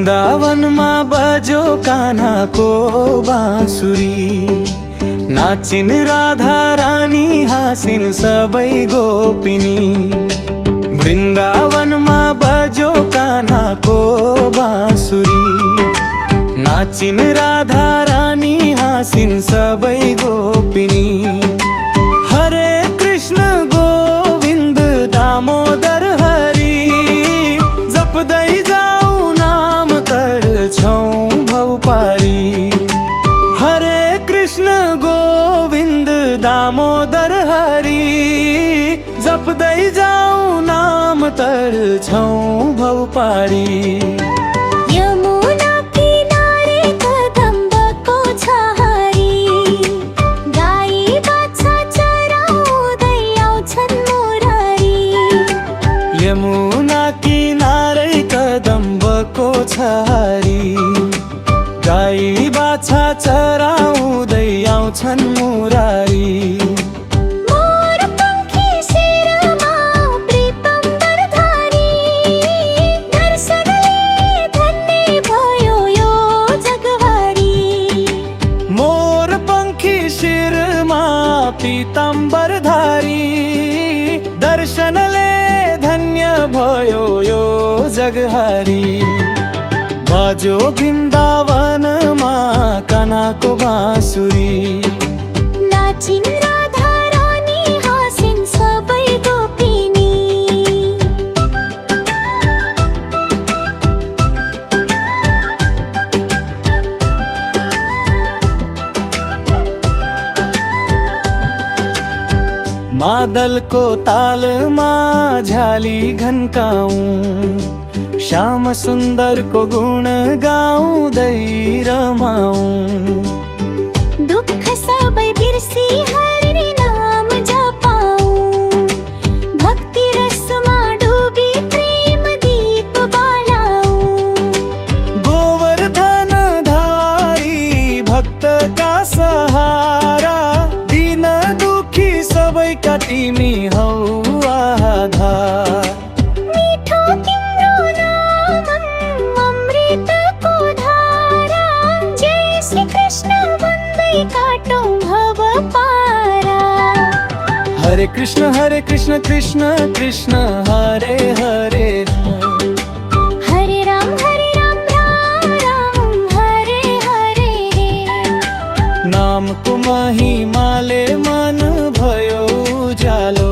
वृन्दावनमा बजो कान्हाको बाँसुरी, नाचिन् राधा रानी हाँसिन् सबै गोपिनी। वृन्दावनमा बजो कान्हाको बाँसुरी, नाचिन् राधा रानी हाँसिन् सबै गोपिनी। हरे कृष्ण गोविन्द दामोदर हरि, जप्दै जाऊ नाम तर्छौं भव पारी। हरे कृष्ण गोविन्द दामोदर हरि, जप्दै जाऊ नाम तर्छौं भव पारी। यमुना किनारे कदम्बको छहारी, गाई बाछा चराउँदै आउँछन् मुरारी। मोर पंखी शिरमा पीताम्बर धारी, दर्शनले धन्य भयो यो जगहारी। मोर पंखी शिरमा पीताम्बर धारी, दर्शनले धन्य भयो यो जगहारी। बाजो वृन्दावनमा कान्हाको बाँसुरी, नाचिन् राधा रानी हाँसिन् सबै गोपिनी। मादलको तालमा झाली घन्काउँ, श्याम सुन्दरको गुण गाउँदै रमाउँ। दुःख सबै बिर्सी हरि नाम जपाऊं, भक्ति रसमा डुबी प्रेम दीप बालाऊं। गोवर्धन धारी भक्तका सहारा, दीन दुखी सबैका तिमी हौ आधार। मिठो तिम्रो नाम अमृतको धारा, जय श्री कृष्ण भन्दै काटौं भव पारा। हरे कृष्ण कृष्ण कृष्ण हरे हरे, हरे राम राम राम हरे हरे। नामको महिमाले मन भयो उज्यालो।